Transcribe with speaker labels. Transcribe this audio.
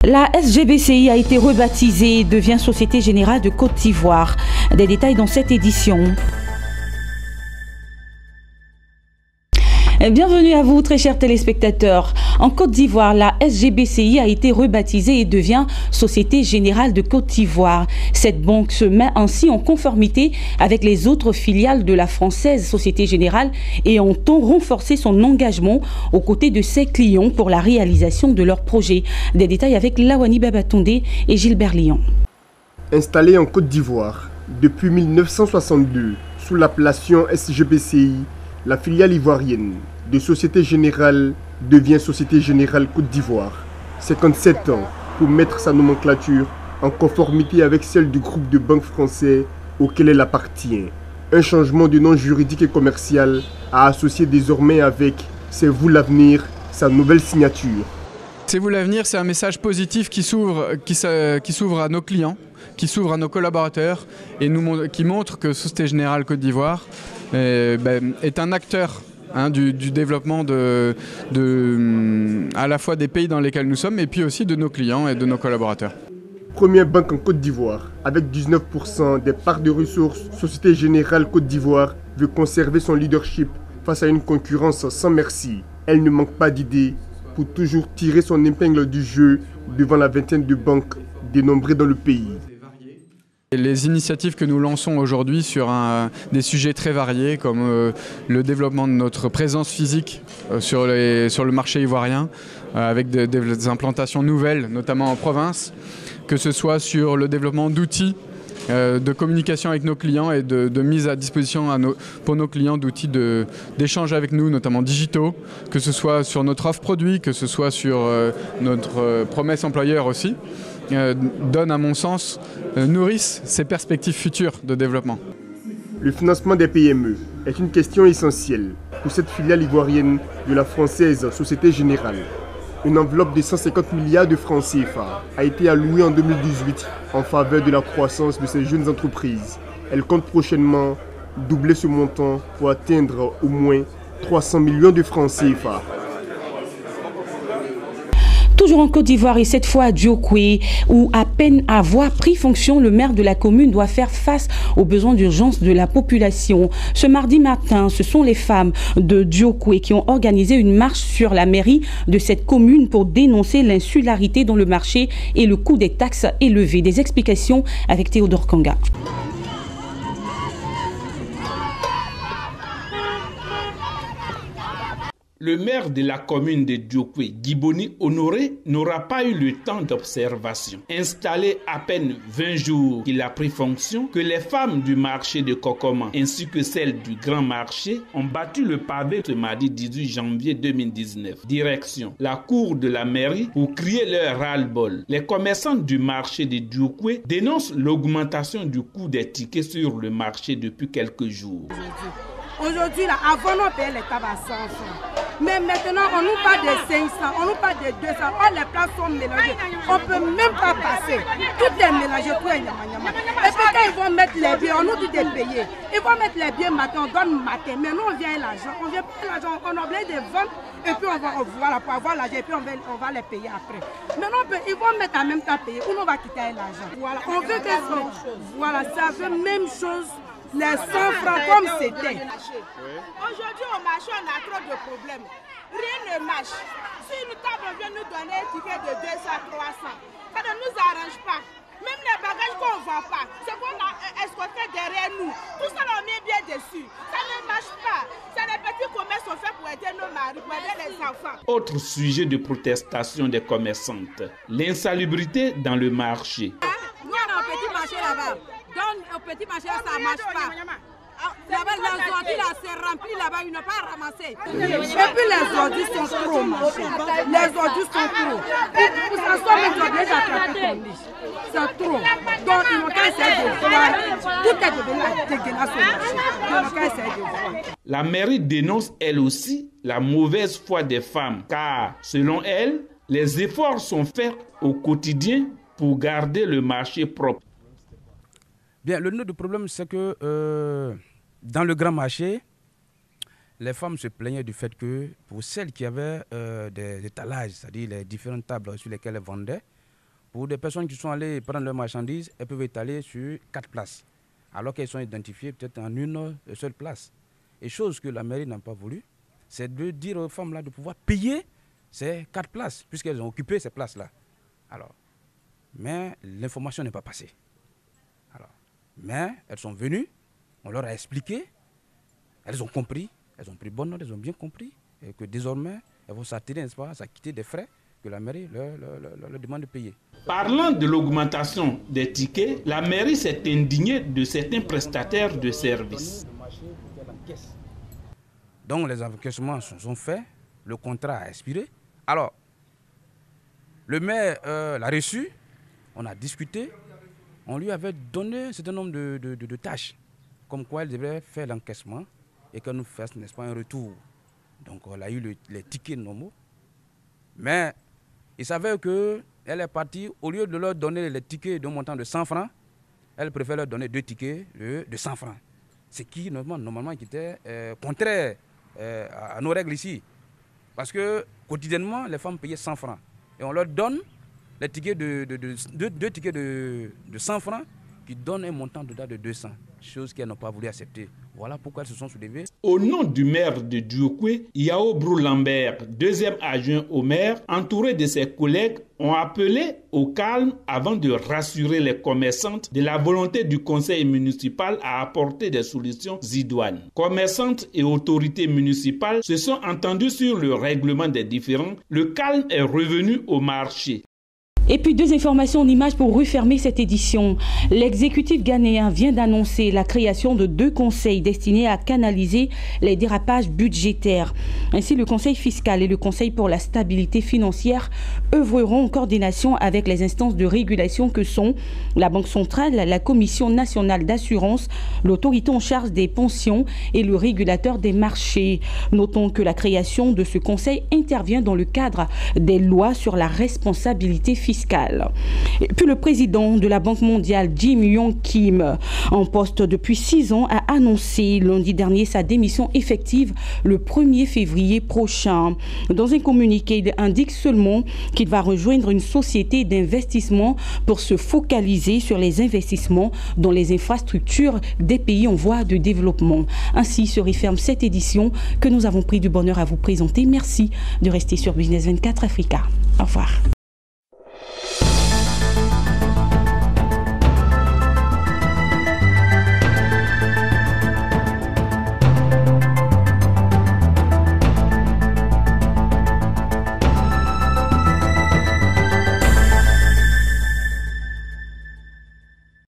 Speaker 1: La SGBCI a été rebaptisée et devient Société Générale de Côte d'Ivoire. Des détails dans cette édition. Bienvenue à vous, très chers téléspectateurs. En Côte d'Ivoire, la SGBCI a été rebaptisée et devient Société Générale de Côte d'Ivoire. Cette banque se met ainsi en conformité avec les autres filiales de la française Société Générale et entend renforcer son engagement aux côtés de ses clients pour la réalisation de leurs projets. Des détails avec Lawani Babatunde et Gilbert Lyon.
Speaker 2: Installée en Côte d'Ivoire depuis 1962 sous l'appellation SGBCI, la filiale ivoirienne de Société Générale devient Société Générale Côte d'Ivoire. 57 ans pour mettre sa nomenclature en conformité avec celle du groupe de banques français auquel elle appartient. Un changement de nom juridique et commercial à associer désormais avec C'est vous l'avenir, sa nouvelle signature.
Speaker 3: C'est vous l'avenir, c'est un message positif qui s'ouvre à nos clients, qui s'ouvre à nos collaborateurs et qui montre que Société Générale Côte d'Ivoire est un acteur du développement à la fois des pays dans lesquels nous sommes et puis aussi de nos clients et de nos collaborateurs.
Speaker 2: Première banque en Côte d'Ivoire, avec 19% des parts de ressources, Société Générale Côte d'Ivoire veut conserver son leadership face à une concurrence sans merci. Elle ne manque pas d'idées pour toujours tirer son épingle du jeu devant la vingtaine de banques dénombrées dans le pays.
Speaker 3: Les initiatives que nous lançons aujourd'hui sur des sujets très variés comme le développement de notre présence physique sur le marché ivoirien avec des implantations nouvelles, notamment en province, que ce soit sur le développement d'outils de communication avec nos clients et de mise à disposition pour nos clients d'outils d'échange avec nous, notamment digitaux, que ce soit sur notre offre produit, que ce soit sur notre promesse employeur aussi, donne à mon sens, nourrissent ces perspectives futures de développement.
Speaker 2: Le financement des PME est une question essentielle pour cette filiale ivoirienne de la française Société Générale. Une enveloppe de 150 milliards de francs CFA a été allouée en 2018 en faveur de la croissance de ces jeunes entreprises. Elle compte prochainement doubler ce montant pour atteindre au moins 300 millions de francs CFA.
Speaker 1: Toujours en Côte d'Ivoire et cette fois à Diokwe, où à peine avoir pris fonction, le maire de la commune doit faire face aux besoins d'urgence de la population. Ce mardi matin, ce sont les femmes de Diokwe qui ont organisé une marche sur la mairie de cette commune pour dénoncer l'insularité dans le marché et le coût des taxes élevées. Des explications avec Théodore Kanga.
Speaker 4: Le maire de la commune de Diokwe, Giboni Honoré, n'aura pas eu le temps d'observation. Installé à peine 20 jours qu'il a pris fonction, que les femmes du marché de Kokoma ainsi que celles du grand marché ont battu le pavé ce mardi 18 janvier 2019. Direction la cour de la mairie pour crier leur ras-le-bol. Les commerçants du marché de Diokwe dénoncent l'augmentation du coût des tickets sur le marché depuis quelques jours.
Speaker 5: Aujourd'hui, là, avant, on payait les tabacs à 100 francs. Mais maintenant, on nous parle de 500, on nous parle de 200. Oh, les plats sont mélangés. On ne peut même pas passer. Tout est mélangé, tout est nyama. Et puis quand ils vont mettre les billets, on nous dit de payer. Ils vont mettre les billets matin, on donne matin. Mais nous, on vient l'argent. On vient payer l'argent, on oublie de vendre. Et puis on va voilà, pour avoir l'argent. Et puis on va les payer après. Maintenant, ils vont mettre en même temps payer. Ou on va quitter l'argent. Voilà, on veut que voilà, ça fait même chose. Les 100 francs comme c'était.
Speaker 6: Aujourd'hui au marché on a trop de problèmes. Rien ne marche. Si une table vient nous donner un ticket de 200, 300, ça ne nous arrange pas. Même les bagages qu'on ne vend pas, c'est qu'on a escorté derrière nous. Tout ça on met bien dessus. Ça ne marche pas. C'est les petits commerces sont faits pour aider nos maris, pour aider les enfants.
Speaker 4: Autre sujet de protestation des commerçantes, l'insalubrité dans le marché.
Speaker 5: Nous on a un petit marché là-bas. Au petit marché, ça ne marche pas. Là-bas, les ordures, là, c'est rempli là-bas, ils n'ont pas ramassé. Et puis les ordures sont trop, les ordures sont trop. Pour ça, on doit déjà attraper comme dit. C'est trop. Donc, ils n'ont qu'à essayer de voir. Tout est devenu dégueulasse au marché. Ils n'ont qu'à essayer de voir.
Speaker 4: La mairie dénonce, elle aussi, la mauvaise foi des femmes. Car, selon elle, les efforts sont faits au quotidien pour garder le marché propre.
Speaker 7: Bien, le nœud du problème, c'est que dans le grand marché, les femmes se plaignaient du fait que pour celles qui avaient des étalages, c'est-à-dire les différentes tables sur lesquelles elles vendaient, Pour des personnes qui sont allées prendre leurs marchandises, elles peuvent étaler sur 4 places, alors qu'elles sont identifiées peut-être en une seule place. Et chose que la mairie n'a pas voulu, c'est de dire aux femmes-là de pouvoir payer ces 4 places, puisqu'elles ont occupé ces places-là. Alors, mais l'information n'est pas passée. Alors, mais elles sont venues, on leur a expliqué, elles ont compris, elles ont pris bonne note, elles ont bien compris, et que désormais, elles vont s'attirer, n'est-ce pas, à s'acquitter des frais que la mairie leur demande de payer.
Speaker 4: Parlant de l'augmentation des tickets, la mairie s'est indignée de certains prestataires de services.
Speaker 7: Donc les encaissements sont faits, le contrat a expiré. Alors, le maire l'a reçu, on a discuté, on lui avait donné un certain nombre de tâches, comme quoi elle devrait faire l'encaissement et qu'elle nous fasse, n'est-ce pas, un retour. Donc elle a eu les tickets normaux, mais il savait qu'elle est partie, au lieu de leur donner les tickets d'un montant de 100 francs, elle préfère leur donner 2 tickets de 100 francs. Ce qui, normalement, qui était contraire à nos règles ici. Parce que, quotidiennement, les femmes payaient 100 francs. Et on leur donne les tickets deux tickets de 100 francs qui donnent un montant de 200. Chose qu'elles n'ont pas voulu accepter. Voilà pourquoi elles se sont soulevées.
Speaker 4: Au nom du maire de Diokwe, Yao Brou Lambert, deuxième adjoint au maire, entouré de ses collègues, ont appelé au calme avant de rassurer les commerçantes de la volonté du conseil municipal à apporter des solutions idoines. Commerçantes et autorités municipales se sont entendues sur le règlement des différends. Le calme est revenu au marché.
Speaker 1: Et puis 2 informations en images pour refermer cette édition. L'exécutif ghanéen vient d'annoncer la création de 2 conseils destinés à canaliser les dérapages budgétaires. Ainsi, le conseil fiscal et le conseil pour la stabilité financière œuvreront en coordination avec les instances de régulation que sont la Banque centrale, la Commission nationale d'assurance, l'autorité en charge des pensions et le régulateur des marchés. Notons que la création de ce conseil intervient dans le cadre des lois sur la responsabilité fiscale. Et puis le président de la Banque mondiale, Jim Yong Kim, en poste depuis 6 ans, a annoncé lundi dernier sa démission effective le 1er février prochain. Dans un communiqué, il indique seulement qu'il va rejoindre une société d'investissement pour se focaliser sur les investissements dans les infrastructures des pays en voie de développement. Ainsi se referme cette édition que nous avons pris du bonheur à vous présenter. Merci de rester sur Business 24 Africa. Au revoir.